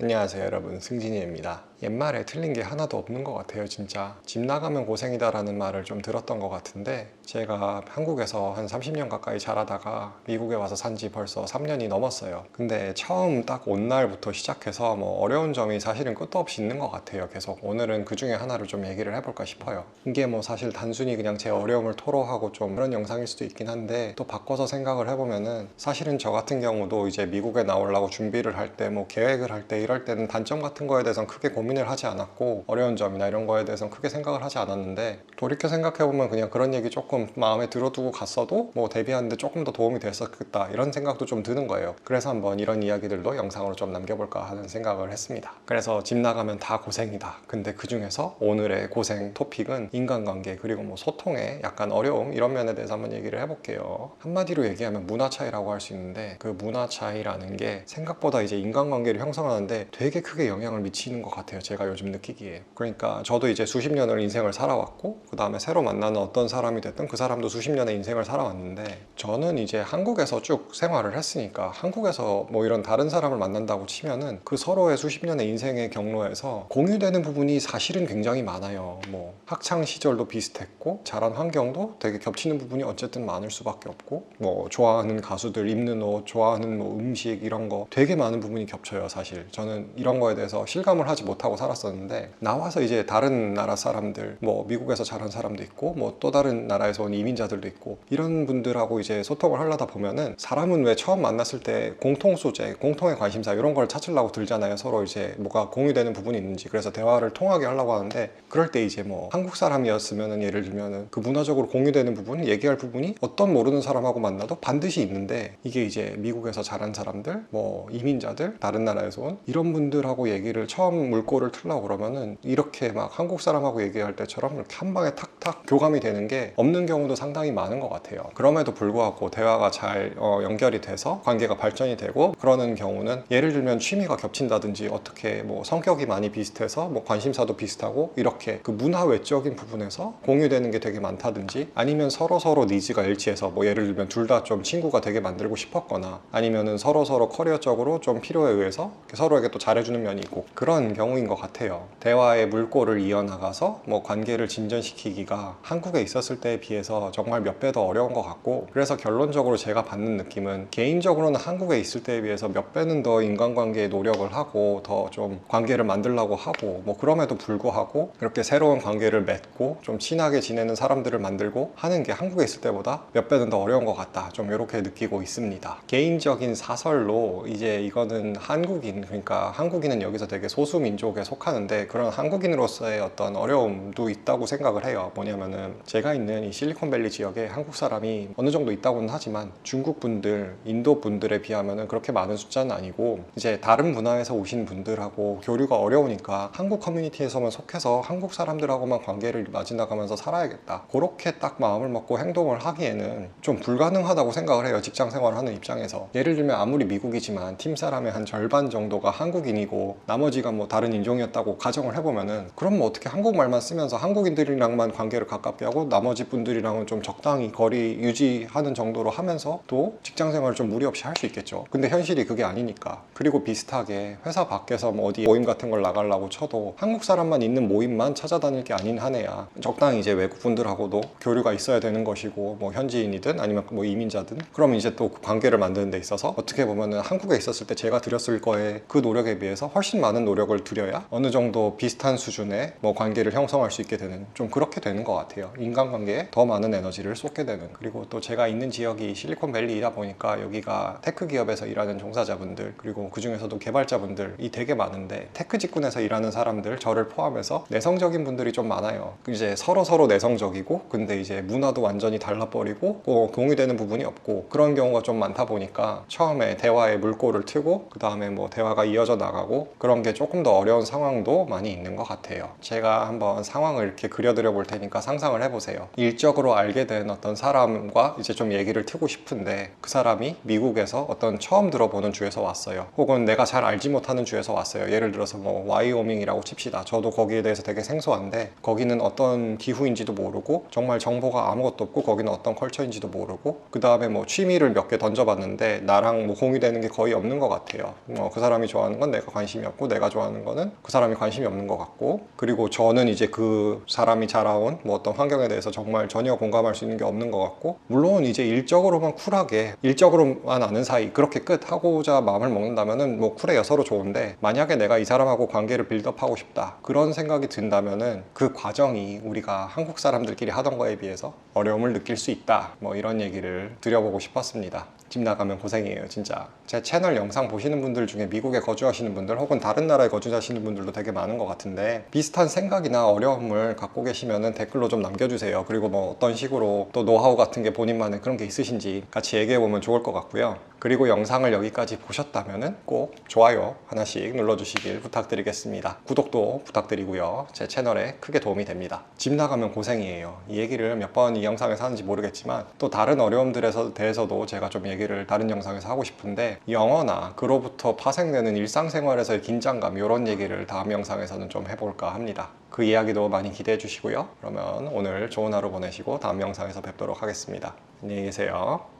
안녕하세요 여러분, 승진이입니다. 옛말에 틀린 게 하나도 없는 것 같아요. 진짜 집 나가면 고생이다 라는 말을 좀 들었던 것 같은데, 제가 한국에서 한 30년 가까이 자라다가 미국에 와서 산지 벌써 3년이 넘었어요. 근데 처음 딱 온 날부터 시작해서 어려운 점이 사실은 끝도 없이 있는 것 같아요. 계속 오늘은 그 중에 하나를 좀 얘기를 해볼까 싶어요. 이게 사실 단순히 그냥 제 어려움을 토로하고 좀 그런 영상일 수도 있긴 한데, 또 바꿔서 생각을 해보면은 사실은 저 같은 경우도 이제 미국에 나오려고 준비를 할 때 계획을 할 때 이럴 때는 단점 같은 거에 대해서는 크게 고민을 하지 않았고, 어려운 점이나 이런 거에 대해서는 크게 생각을 하지 않았는데, 돌이켜 생각해보면 그냥 그런 얘기 조금 마음에 들어두고 갔어도 데뷔하는데 조금 더 도움이 됐었겠다 이런 생각도 좀 드는 거예요. 그래서 한번 이런 이야기들도 영상으로 좀 남겨볼까 하는 생각을 했습니다. 그래서 집 나가면 다 고생이다, 근데 그 중에서 오늘의 고생 토픽은 인간관계 그리고 소통의 약간 어려움, 이런 면에 대해서 한번 얘기를 해볼게요. 한마디로 얘기하면 문화 차이라고 할 수 있는데, 그 문화 차이라는 게 생각보다 이제 인간관계를 형성하는데 되게 크게 영향을 미치는 것 같아요. 제가 요즘 느끼기에. 그러니까 저도 이제 수십 년을 인생을 살아왔고, 그 다음에 새로 만나는 어떤 사람이 됐든 그 사람도 수십 년의 인생을 살아왔는데, 저는 이제 한국에서 쭉 생활을 했으니까 한국에서 이런 다른 사람을 만난다고 치면은 그 서로의 수십 년의 인생의 경로에서 공유되는 부분이 사실은 굉장히 많아요. 학창 시절도 비슷했고, 자란 환경도 되게 겹치는 부분이 어쨌든 많을 수밖에 없고, 좋아하는 가수들, 입는 옷, 좋아하는 음식, 이런 거 되게 많은 부분이 겹쳐요. 사실 저는 이런 거에 대해서 실감을 하지 못하고 살았었는데, 나와서 이제 다른 나라 사람들, 미국에서 자란 사람도 있고 또 다른 나라에서 온 이민자들도 있고, 이런 분들하고 이제 소통을 하려다 보면은, 사람은 왜 처음 만났을 때 공통 소재, 공통의 관심사 이런 걸 찾으려고 들잖아요. 서로 이제 뭐가 공유되는 부분이 있는지. 그래서 대화를 통하게 하려고 하는데, 그럴 때 이제 한국 사람이었으면은, 예를 들면은 그 문화적으로 공유되는 부분, 얘기할 부분이 어떤 모르는 사람하고 만나도 반드시 있는데, 이게 이제 미국에서 자란 사람들, 이민자들, 다른 나라에서 온 이런 분들하고 얘기를 처음 물꼬를 틀려고 그러면은, 이렇게 한국 사람하고 얘기할 때처럼 이렇게 한 방에 탁탁 교감이 되는 게 없는 경우도 상당히 많은 것 같아요. 그럼에도 불구하고 대화가 잘 연결이 돼서 관계가 발전이 되고 그러는 경우는, 예를 들면 취미가 겹친다든지, 어떻게 성격이 많이 비슷해서 관심사도 비슷하고, 이렇게 그 문화 외적인 부분에서 공유되는 게 되게 많다든지, 아니면 서로 니즈가 일치해서 예를 들면 둘 다 좀 친구가 되게 만들고 싶었거나, 아니면은 서로 커리어적으로 좀 필요에 의해서 서로에게 또 잘해주는 면이 있고, 그런 경우인 것 같아요. 대화의 물꼬를 이어나가서 관계를 진전시키기가 한국에 있었을 때에 비해서 정말 몇 배 더 어려운 것 같고, 그래서 결론적으로 제가 받는 느낌은, 개인적으로는 한국에 있을 때에 비해서 몇 배는 더 인간관계에 노력을 하고 더 좀 관계를 만들려고 하고, 그럼에도 불구하고 이렇게 새로운 관계를 맺고 좀 친하게 지내는 사람들을 만들고 하는 게 한국에 있을 때보다 몇 배는 더 어려운 것 같다, 좀 이렇게 느끼고 있습니다. 개인적인 사설로, 이제 이거는 한국인, 그러니까 한국인은 여기서 되게 소수민족에 속하는데, 그런 한국인으로서의 어떤 어려움도 있다고 생각을 해요. 뭐냐면은, 제가 있는 이 실리콘밸리 지역에 한국 사람이 어느 정도 있다고는 하지만, 중국 분들, 인도 분들에 비하면은 그렇게 많은 숫자는 아니고, 이제 다른 문화에서 오신 분들하고 교류가 어려우니까 한국 커뮤니티에서만 속해서 한국 사람들하고만 관계를 맞이나가면서 살아야겠다, 그렇게 딱 마음을 먹고 행동을 하기에는 좀 불가능하다고 생각을 해요. 직장 생활을 하는 입장에서. 예를 들면 아무리 미국이지만 팀 사람의 한 절반 정도가 한국인이고 나머지가 다른 인종이었다고 가정을 해보면은, 그럼 어떻게 한국말만 쓰면서 한국인들이랑만 관계를 가깝게 하고, 나머지 분들이랑은 좀 적당히 거리 유지하는 정도로 하면서 또 직장 생활을 좀 무리 없이 할 수 있겠죠. 근데 현실이 그게 아니니까. 그리고 비슷하게 회사 밖에서 어디 모임 같은 걸 나가려고 쳐도, 한국 사람만 있는 모임만 찾아다닐 게 아닌 한에야 적당히 이제 외국 분들하고도 교류가 있어야 되는 것이고, 현지인이든 아니면 이민자든, 그럼 이제 또 그 관계를 만드는 데 있어서 어떻게 보면은 한국에 있었을 때 제가 들였을 거에 그 노력에 비해서 훨씬 많은 노력을 들여야 어느 정도 비슷한 수준의 관계를 형성할 수 있게 되는, 좀 그렇게 되는 것 같아요. 인간관계에 더 많은 에너지를 쏟게 되는. 그리고 또 제가 있는 지역이 실리콘밸리이다 보니까, 여기가 테크 기업에서 일하는 종사자분들, 그리고 그 중에서도 개발자분들이 되게 많은데, 테크 직군에서 일하는 사람들, 저를 포함해서 내성적인 분들이 좀 많아요. 이제 서로 내성적이고, 근데 이제 문화도 완전히 달라버리고 공유되는 부분이 없고, 그런 경우가 좀 많다 보니까 처음에 대화에 물꼬를 트고, 그 다음에 대화가 이어져 나가고, 그런 게 조금 더 어려운 어려운 상황도 많이 있는 것 같아요. 제가 한번 상황을 이렇게 그려드려 볼 테니까 상상을 해보세요. 일적으로 알게 된 어떤 사람과 이제 좀 얘기를 트고 싶은데 그 사람이 미국에서 어떤 처음 들어보는 주에서 왔어요. 혹은 내가 잘 알지 못하는 주에서 왔어요. 예를 들어서 뭐 와이오밍이라고 칩시다. 저도 거기에 대해서 되게 생소한데 거기는 어떤 기후인지도 모르고 정말 정보가 아무것도 없고 거기는 어떤 컬처인지도 모르고 그 다음에 뭐 취미를 몇 개 던져봤는데 나랑 뭐 공유되는 게 거의 없는 것 같아요. 그 사람이 좋아하는 건 내가 관심이 없고 내가 좋아하는 거는 그 사람이 관심이 없는 것 같고, 그리고 저는 이제 그 사람이 자라온 뭐 어떤 환경에 대해서 정말 전혀 공감할 수 있는 게 없는 것 같고, 물론 이제 일적으로만 쿨하게 일적으로만 아는 사이 그렇게 끝 하고자 마음을 먹는다면은 뭐 쿨해요. 서로 좋은데 만약에 내가 이 사람하고 관계를 빌드업하고 싶다 그런 생각이 든다면은 그 과정이 우리가 한국 사람들끼리 하던 거에 비해서 어려움을 느낄 수 있다, 뭐 이런 얘기를 드려보고 싶었습니다. 집 나가면 고생이에요 진짜. 제 채널 영상 보시는 분들 중에 미국에 거주하시는 분들 혹은 다른 나라에 거주하시는 분들도 되게 많은 것 같은데 비슷한 생각이나 어려움을 갖고 계시면 댓글로 좀 남겨주세요. 그리고 뭐 어떤 식으로 또 노하우 같은 게 본인만의 그런 게 있으신지 같이 얘기해보면 좋을 것 같고요. 그리고 영상을 여기까지 보셨다면 꼭 좋아요 하나씩 눌러주시길 부탁드리겠습니다. 구독도 부탁드리고요. 제 채널에 크게 도움이 됩니다. 집 나가면 고생이에요. 이 얘기를 몇 번 이 영상에서 하는지 모르겠지만 또 다른 어려움들에 대해서도 제가 좀 얘기를 다른 영상에서 하고 싶은데 영어나 그로부터 파생되는 일상생활에서의 긴장감 이런 얘기를 다음 영상에서는 좀 해볼까 합니다. 그 이야기도 많이 기대해 주시고요. 그러면 오늘 좋은 하루 보내시고 다음 영상에서 뵙도록 하겠습니다. 안녕히 계세요.